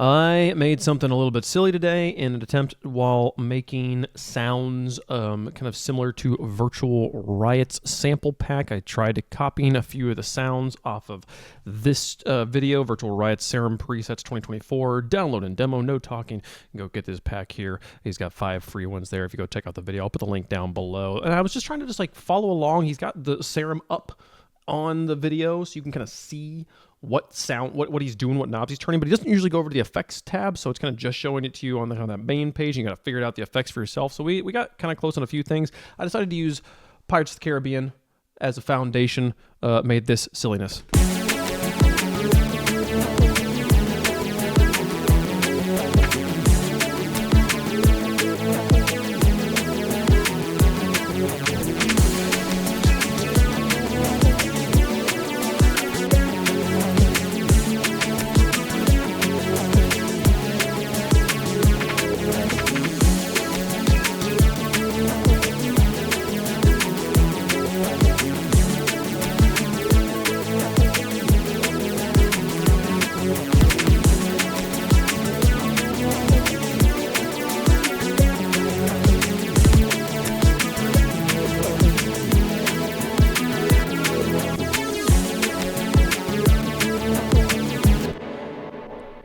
I made something a little bit silly today in an attempt while making sounds kind of similar to Virtual Riots sample pack. I tried copying a few of the sounds off of this video, Virtual Riots Serum Presets 2024. Download and demo, no talking. Go get this pack here. He's got 5 free ones there if you go check out the video. I'll put the link down below. And I was just trying to just like follow along. He's got the serum up on the video so you can kind of see what he's doing, what knobs he's turning, but he doesn't usually go over to the effects tab, so it's kind of just showing it to you on that main page. You got to figure out the effects for yourself. So we got kind of close on a few things. I decided to use Pirates of the Caribbean as a foundation, made this silliness.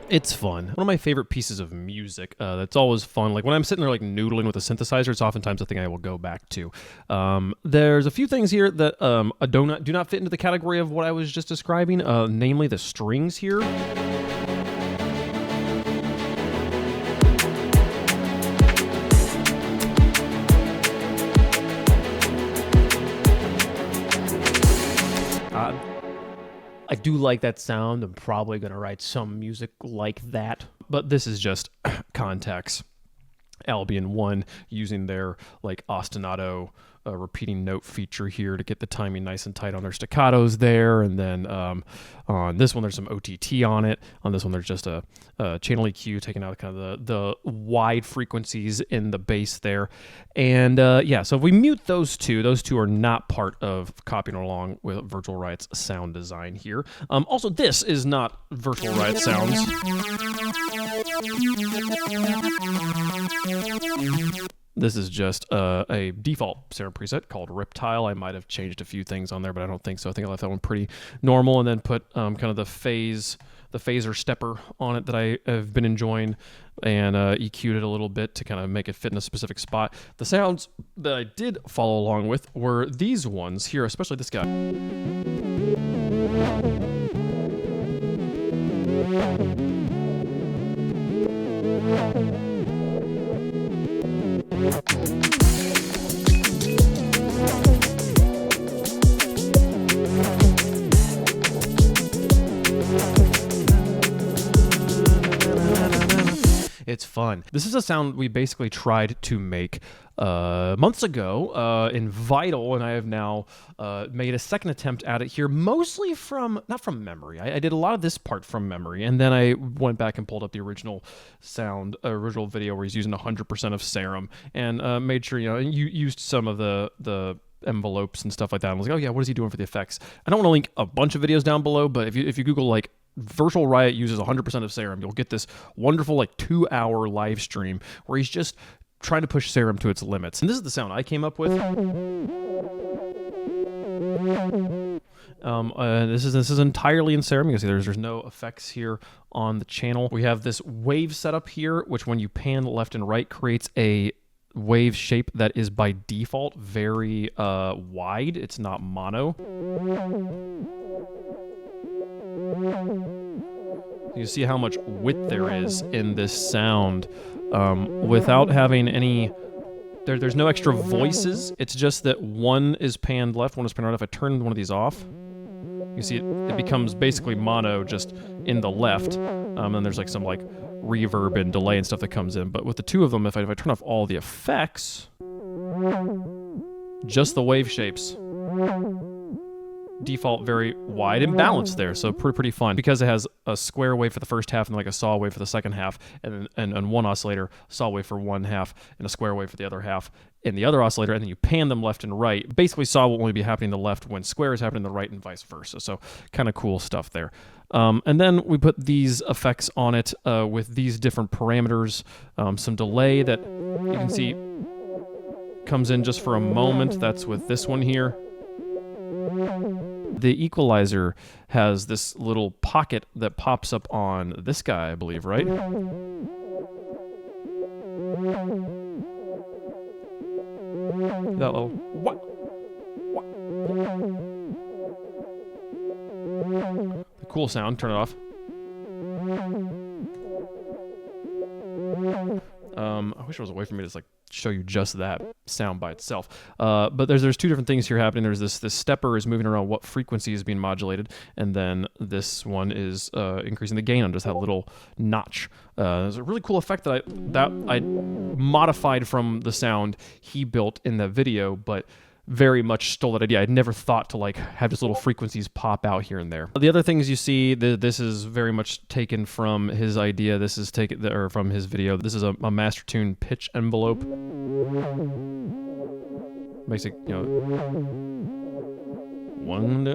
It's fun. One of my favorite pieces of music that's always fun. Like when I'm sitting there like noodling with a synthesizer, it's oftentimes a thing I will go back to. There's a few things here that do not fit into the category of what I was just describing, namely the strings here. I do like that sound. I'm probably going to write some music like that, but this is just Context Albion 1 using their like ostinato repeating note feature here to get the timing nice and tight on their staccatos there. And then on this one, there's some OTT on it. On this one, there's just a channel EQ taking out kind of the wide frequencies in the bass there. And yeah, so if we mute those two are not part of copying along with Virtual Riots sound design here. Also, this is not Virtual Riots sounds. This is just a default Serum preset called Riptile. I might have changed a few things on there, but I don't think so. I think I left that one pretty normal, and then put kind of the phaser stepper on it that I have been enjoying, and EQ'd it a little bit to kind of make it fit in a specific spot. The sounds that I did follow along with were these ones here, especially this guy. It's fun. This is a sound we basically tried to make months ago in Vital, and I have now made a second attempt at it here, mostly not from memory. I did a lot of this part from memory, and then I went back and pulled up the original video where he's using 100% of Serum, and made sure, you used some of the envelopes and stuff like that. And I was like, oh yeah, what is he doing for the effects? I don't want to link a bunch of videos down below, but if you Google like Virtual Riot uses 100% of Serum, you'll get this wonderful like 2-hour live stream where he's just trying to push Serum to its limits. And this is the sound I came up with. This is entirely in Serum. You can see there's no effects here on the channel. We have this wave setup here, which when you pan left and right creates a wave shape that is by default very wide. It's not mono. You see how much width there is in this sound without having any... There's no extra voices. It's just that one is panned left, one is panned right. If I turn one of these off, you see it becomes basically mono just in the left. And there's like some like reverb and delay and stuff that comes in. But with the two of them, if I turn off all the effects, just the wave shapes, default very wide and balanced there, so pretty fun because it has a square wave for the first half and like a saw wave for the second half, and one oscillator, saw wave for one half, and a square wave for the other half. in the other oscillator, and then you pan them left and right. Basically saw what would be happening to the left when square is happening to the right and vice versa. So kind of cool stuff there. And then we put these effects on it with these different parameters. Some delay that you can see comes in just for a moment. That's with this one here. The equalizer has this little pocket that pops up on this guy, I believe, right? That little what? The cool sound. Turn it off. I wish it was a way for me to just, like, show you just that sound by itself. But there's two different things here happening. There's this stepper is moving around what frequency is being modulated, and then this one is increasing the gain on just that little notch. There's a really cool effect that I modified from the sound he built in that video, but very much stole that idea. I'd never thought to like have just little frequencies pop out here and there. The other things you see, this is very much taken from his idea. This is taken or from his video. This is a master tune pitch envelope. Makes it, you know, kind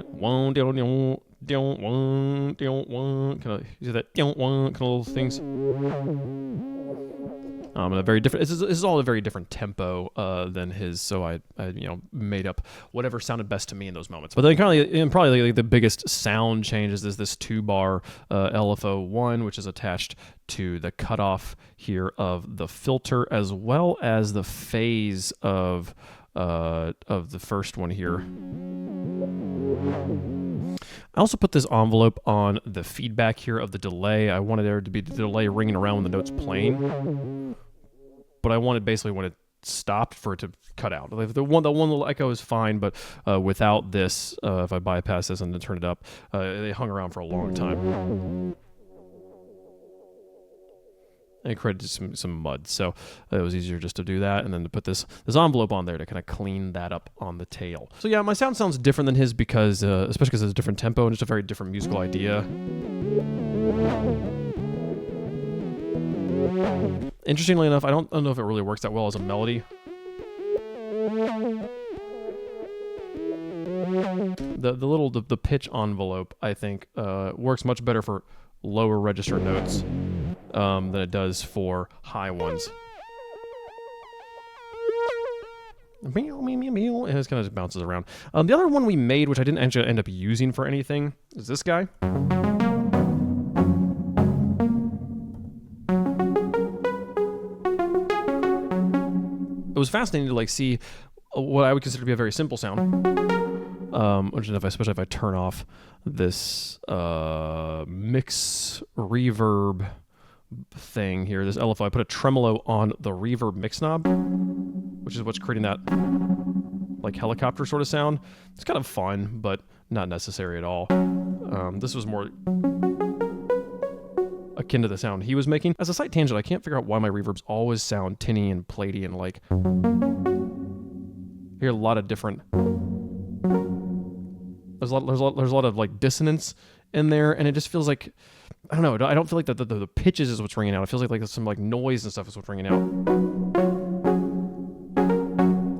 of use that kind of little things. A very different. This is all a very different tempo than his. So I made up whatever sounded best to me in those moments. But then probably the biggest sound change is this 2-bar LFO1, which is attached to the cutoff here of the filter, as well as the phase of the first one here. I also put this envelope on the feedback here of the delay. I wanted there to be the delay ringing around when the note's playing, but I wanted basically when it stopped for it to cut out. Like the one little echo is fine, but without this, if I bypass this and then turn it up, they hung around for a long time. And it created some mud, so it was easier just to do that, and then to put this envelope on there to kind of clean that up on the tail. So yeah, my sound sounds different than his because, especially because it's a different tempo and just a very different musical idea. Interestingly enough, I don't know if it really works that well as a melody. The pitch envelope, I think, works much better for lower register notes than it does for high ones. It just kind of bounces around. The other one we made, which I didn't actually end up using for anything, is this guy. It was fascinating to like see what I would consider to be a very simple sound. Which is especially if I turn off this mix reverb thing here, this LFO. I put a tremolo on the reverb mix knob, which is what's creating that like helicopter sort of sound. It's kind of fun, but not necessary at all. This was more akin to the sound he was making. As a slight tangent, I can't figure out why my reverbs always sound tinny and platey and like I hear a lot of different. There's a lot of like dissonance in there, and it just feels like I don't know. I don't feel like the pitches is what's ringing out. It feels like some like noise and stuff is what's ringing out.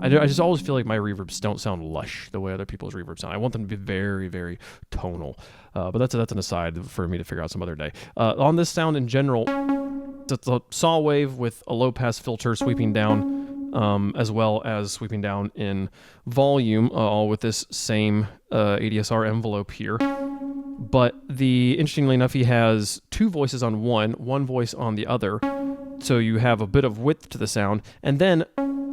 I just always feel like my reverbs don't sound lush the way other people's reverbs sound. I want them to be very, very tonal. But that's an aside for me to figure out some other day. On this sound in general, it's a saw wave with a low pass filter sweeping down. As well as sweeping down in volume, all with this same ADSR envelope here. But interestingly enough, he has two voices on one voice on the other, so you have a bit of width to the sound, and then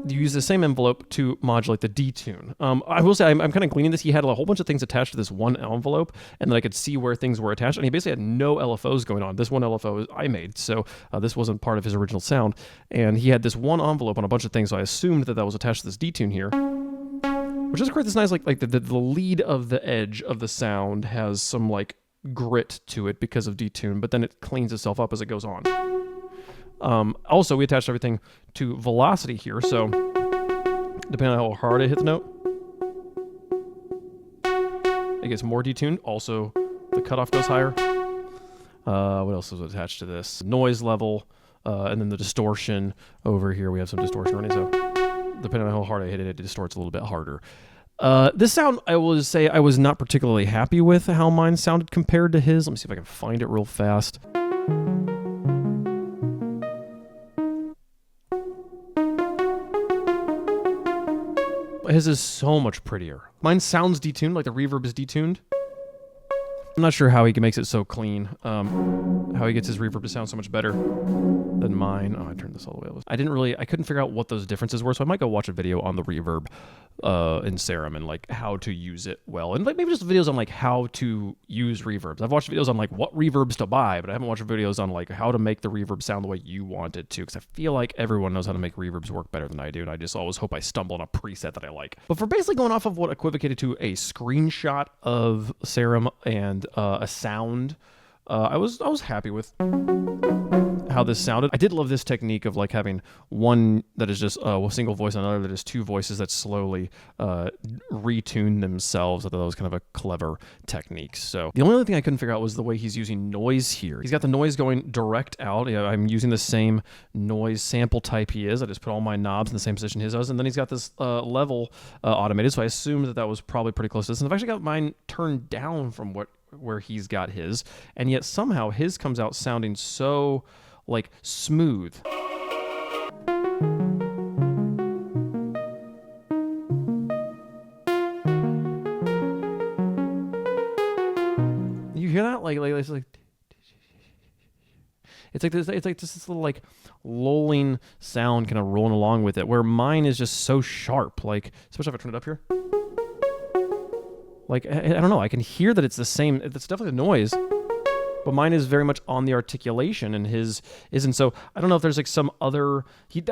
you use the same envelope to modulate the detune. I will say, I'm kind of gleaning this. He had a whole bunch of things attached to this one envelope, and then I could see where things were attached, and he basically had no LFOs going on. This one LFO I made, so this wasn't part of his original sound, and he had this one envelope on a bunch of things, so I assumed that was attached to this detune here, which is create this nice, like the lead of the edge of the sound has some, like, grit to it because of detune, but then it cleans itself up as it goes on. Also, we attached everything to velocity here, so depending on how hard I hit the note, it gets more detuned. Also, the cutoff goes higher. What else is attached to this? Noise level, and then the distortion over here. We have some distortion running, so depending on how hard I hit it, it distorts a little bit harder. This sound, I will say, I was not particularly happy with how mine sounded compared to his. Let me see if I can find it real fast. His is so much prettier. Mine sounds detuned, like the reverb is detuned. I'm not sure how he makes it so clean, how he gets his reverb to sound so much better than mine. Oh, I turned this all the way up. I couldn't figure out what those differences were, so I might go watch a video on the reverb in Serum and like how to use it well. And like maybe just videos on like how to use reverbs. I've watched videos on like what reverbs to buy, but I haven't watched videos on like how to make the reverb sound the way you want it to, because I feel like everyone knows how to make reverbs work better than I do, and I just always hope I stumble on a preset that I like. But for basically going off of what equivocated to a screenshot of Serum and a sound, I was happy with how this sounded. I did love this technique of like having one that is just a single voice and another that is two voices that slowly retune themselves. I thought that was kind of a clever technique. So the only other thing I couldn't figure out was the way he's using noise here. He's got the noise going direct out. Yeah, I'm using the same noise sample type he is. I just put all my knobs in the same position his does, and then he's got this level automated. So I assumed that was probably pretty close to this. And I've actually got mine turned down from where he's got his, and yet somehow his comes out sounding so like smooth. You hear that? Like it's like this little like lulling sound kind of rolling along with it, where mine is just so sharp, like especially if I turn it up here. Like, I don't know, I can hear that it's the same, it's definitely the noise, but mine is very much on the articulation and his isn't. So I don't know if there's like some other,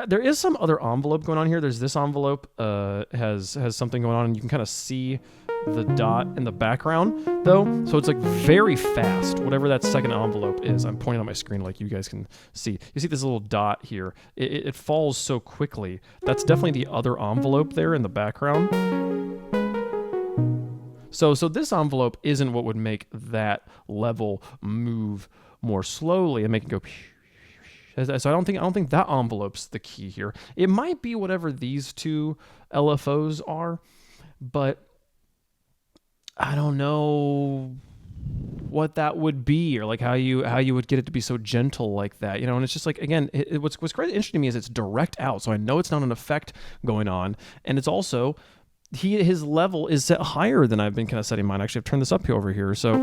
there is some other envelope going on here. There's this envelope has something going on, and you can kind of see the dot in the background though. So it's like very fast, whatever that second envelope is. I'm pointing on my screen like you guys can see. You see this little dot here. It falls so quickly. That's definitely the other envelope there in the background. So this envelope isn't what would make that level move more slowly and make it go. So I don't think that envelope's the key here. It might be whatever these two LFOs are, but I don't know what that would be, or like how you would get it to be so gentle like that, you know. And it's just like, again, what's quite interesting to me is it's direct out, so I know it's not an effect going on, and it's also his level is set higher than I've been kind of setting mine. Actually, I've turned this up over here, so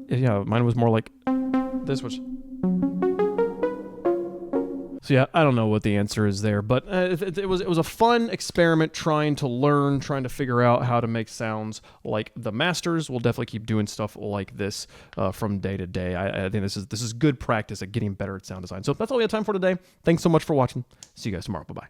yeah, mine was more like this, which. So yeah, I don't know what the answer is there, but it was a fun experiment trying to figure out how to make sounds like the masters. We'll definitely keep doing stuff like this from day to day. I think this is good practice at getting better at sound design. So that's all we have time for today. Thanks so much for watching. See you guys tomorrow. Bye-bye.